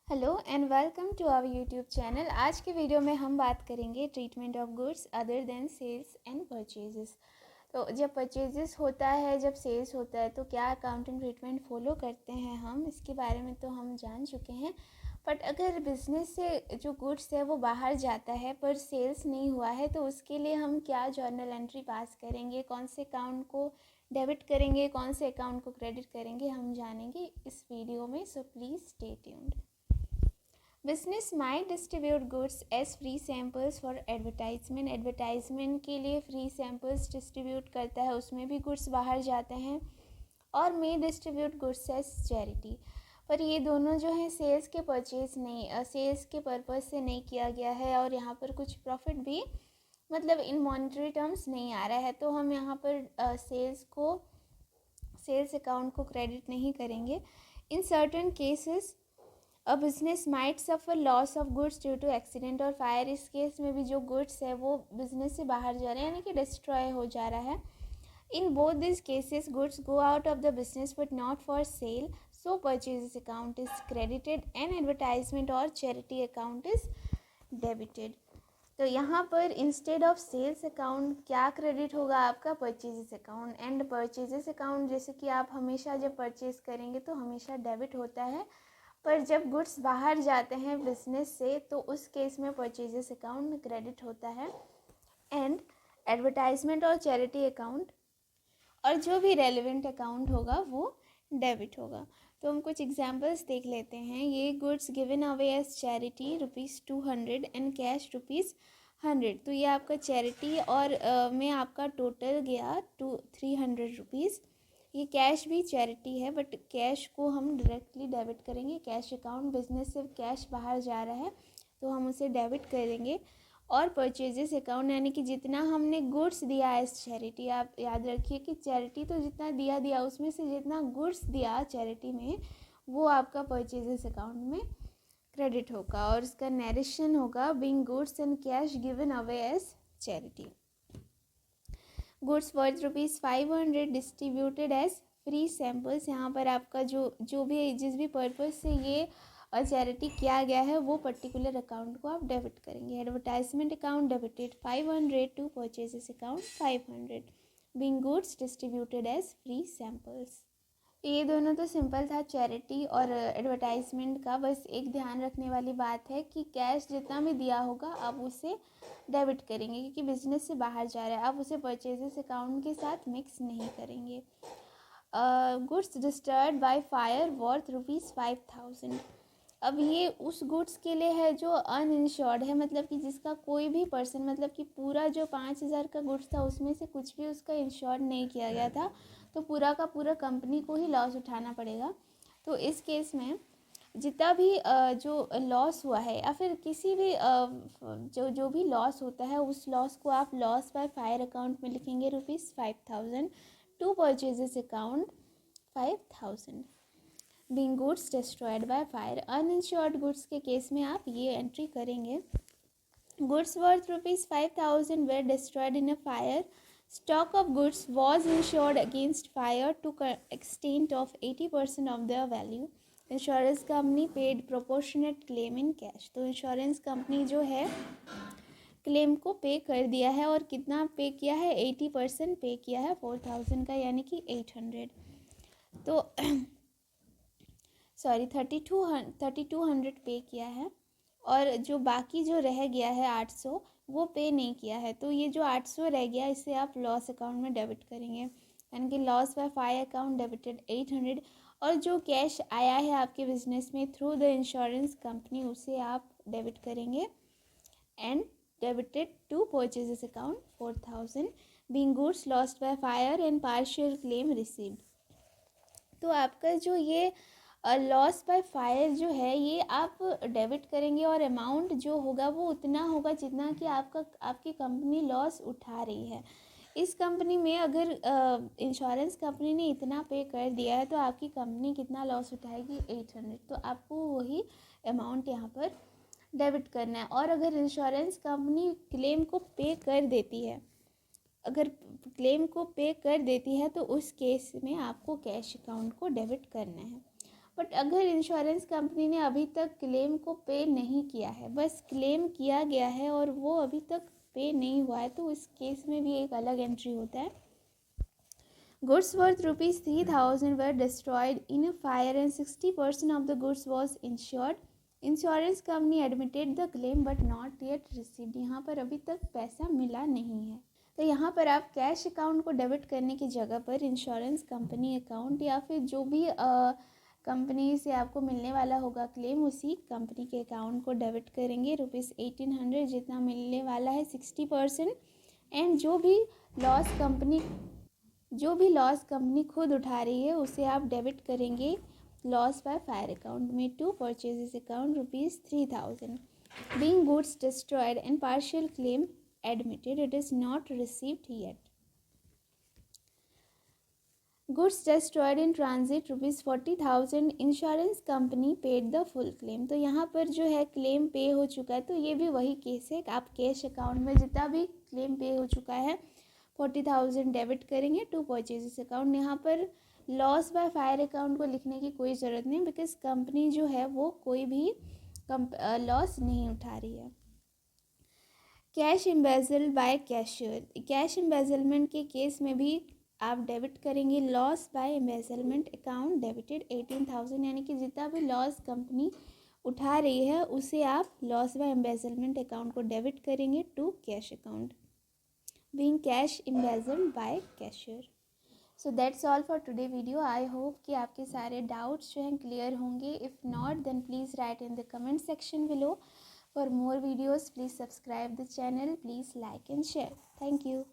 Hello and welcome to our YouTube channel. आज के video में हम बात करेंगे treatment of goods other than sales and purchases. तो जब परचेजेस होता है, जब सेल्स होता है, तो क्या अकाउंटिंग ट्रीटमेंट फॉलो करते हैं हम, इसके बारे में तो हम जान चुके हैं। बट अगर बिज़नेस से जो गुड्स है वो बाहर जाता है पर सेल्स नहीं हुआ है, तो उसके लिए हम क्या जर्नल एंट्री पास करेंगे, कौन से अकाउंट को डेबिट करेंगे, कौन से अकाउंट को क्रेडिट करेंगे, हम जानेंगे इस वीडियो में। So please stay tuned. Business might distribute goods as free samples for advertisement. Advertisement के लिए फ्री सैम्पल्स डिस्ट्रीब्यूट करता है, उसमें भी गुड्स बाहर जाते हैं। और मे डिस्ट्रीब्यूट गुड्स एज चैरिटी। पर ये दोनों जो हैं सेल्स के परचेज नहीं, सेल्स के पर्पज़ से नहीं किया गया है, और यहाँ पर कुछ प्रॉफिट भी मतलब इन मॉनेटरी टर्म्स नहीं आ रहा है, तो हम यहाँ पर सेल्स अकाउंट को क्रेडिट नहीं करेंगे। In certain cases a business might suffer loss of goods due to accident और फायर। इस केस में भी जो गुड्स है वो बिजनेस से बाहर जा रहे हैं, यानी कि डिस्ट्रॉय हो जा रहा है। In both this cases goods go out of the business but not for sale, so purchase account is credited and advertisement और चैरिटी अकाउंट इज डेबिटेड। तो यहाँ पर इंस्टेड ऑफ सेल्स अकाउंट क्या क्रेडिट होगा आपका? Purchases account. And purchases account जैसे कि आप हमेशा जब परचेज करेंगे तो हमेशा डेबिट होता है, पर जब गुड्स बाहर जाते हैं बिजनेस से तो उस केस में परचेजेस अकाउंट क्रेडिट होता है। एंड एडवर्टाइजमेंट और चैरिटी अकाउंट और जो भी रेलिवेंट अकाउंट होगा वो डेबिट होगा। तो हम कुछ एग्जांपल्स देख लेते हैं। ये goods given away as charity ₹200 and cash ₹100। तो ये आपका चैरिटी और में आपका टोटल गया ₹300। ये कैश भी चैरिटी है, बट कैश को हम डायरेक्टली डेबिट करेंगे। कैश अकाउंट, बिजनेस से कैश बाहर जा रहा है तो हम उसे डेबिट करेंगे। और परचेजेस अकाउंट यानी कि जितना हमने गुड्स दिया है इस चैरिटी, आप याद रखिए कि चैरिटी तो जितना दिया उसमें से जितना गुड्स दिया चैरिटी में वो आपका परचेजेस अकाउंट में क्रेडिट होगा। और इसका नरेशन होगा being goods and cash given away as charity. Goods worth ₹500 distributed as free samples. यहाँ पर आपका जो भी जिस भी पर्पज़ से ये चैरिटी किया गया है वो पर्टिकुलर अकाउंट को आप डेबिट करेंगे। Advertisement account debited 500 to purchases account 500 being goods distributed as free samples. ये दोनों तो सिंपल था, चैरिटी और एडवर्टाइजमेंट का। बस एक ध्यान रखने वाली बात है कि कैश जितना भी दिया होगा आप उसे डेबिट करेंगे, क्योंकि बिजनेस से बाहर जा रहा है, आप उसे परचेजेस अकाउंट के साथ मिक्स नहीं करेंगे। Goods destroyed by fire worth ₹5000। अब ये उस गुड्स के लिए है जो अनइंश्योर्ड है, मतलब कि जिसका कोई भी पर्सन, मतलब कि पूरा जो 5000 का गुड्स था उसमें से कुछ भी उसका इंश्योर्ड नहीं किया गया था, तो पूरा का पूरा कंपनी को ही लॉस उठाना पड़ेगा। तो इस केस में जितना भी जो लॉस हुआ है या फिर किसी भी जो भी लॉस होता है उस लॉस को आप लॉस बाय फायर अकाउंट में लिखेंगे ₹5000 to purchases account 5000 being goods destroyed by fire. Uninsured goods के केस में आप ये एंट्री करेंगे। Goods worth ₹5000 were destroyed in a fire. Stock of goods was insured against fire to extent of 80% of their value. Insurance company paid proportionate claim in cash. तो insurance company जो है claim को पे कर दिया है, और कितना पे किया है? 80% पे किया है 4000 का, यानी कि 800। तो सॉरी 3200 पे किया है, और जो बाकी जो रह गया है 800 वो पे नहीं किया है। तो ये जो 800 रह गया इसे आप लॉस अकाउंट में डेबिट करेंगे, यानी कि loss by fire account debited 800। और जो कैश आया है आपके बिजनेस में थ्रू द इंश्योरेंस कंपनी उसे आप डेबिट करेंगे। And debited to purchases account 4000 being goods lost by fire and partial claim received. तो आपका जो ये लॉस बाय फायर जो है ये आप डेबिट करेंगे, और अमाउंट जो होगा वो उतना होगा जितना कि आपकी कंपनी लॉस उठा रही है। इस कंपनी में अगर इंश्योरेंस कंपनी ने इतना पे कर दिया है तो आपकी कंपनी कितना लॉस उठाएगी? 800। तो आपको वही अमाउंट यहाँ पर डेबिट करना है। और अगर इंश्योरेंस कंपनी क्लेम को पे कर देती है, अगर क्लेम को पे कर देती है तो उस केस में आपको कैश अकाउंट को डेबिट करना है। बट अगर इंश्योरेंस कंपनी ने अभी तक क्लेम को पे नहीं किया है, बस क्लेम किया गया है और वो अभी तक पे नहीं हुआ है, तो इस केस में भी एक अलग एंट्री होता है। Goods worth rupees 3,000 were destroyed in a fire and 60% of the goods was insured. Insurance company admitted the claim but not yet received. यहाँ पर अभी तक पैसा मिला नहीं है। तो यहाँ पर आप कैश अकाउंट को डेबिट करने की जगह पर इंश्योरेंस कंपनी अकाउंट या फिर जो भी कंपनी से आपको मिलने वाला होगा क्लेम, उसी कंपनी के अकाउंट को डेबिट करेंगे। ₹1800 जितना मिलने वाला है 60%, एंड जो भी लॉस कंपनी खुद उठा रही है उसे आप डेबिट करेंगे लॉस बाय फायर अकाउंट में to purchases account ₹3000. Being goods destroyed and partial claim admitted, it is not received yet. Goods destroyed in transit ₹40,000. Insurance company paid the full claim. तो यहाँ पर जो है क्लेम पे हो चुका है, तो ये भी वही केस है कि आप कैश अकाउंट में जितना भी क्लेम पे हो चुका है 40,000 डेबिट करेंगे टू परचेजेस अकाउंट. यहाँ पर लॉस बाय फायर अकाउंट को लिखने की कोई ज़रूरत नहीं, बिकॉज कंपनी जो है वो कोई भी लॉस नहीं उठा रही है. Cash embezzle by cashier. Cash embezzlement के केस में भी आप डेबिट करेंगे loss by embezzlement account debited 18,000, यानी कि जितना भी लॉस कंपनी उठा रही है उसे आप लॉस बाय एम्बेजलमेंट अकाउंट को डेबिट करेंगे to cash account, being cash embezzled by cashier. So that's all for today video. I hope कि आपके सारे डाउट्स जो हैं क्लियर होंगे. If not then please write in the comment section below. For more videos, please subscribe the channel. Please like and share. Thank you.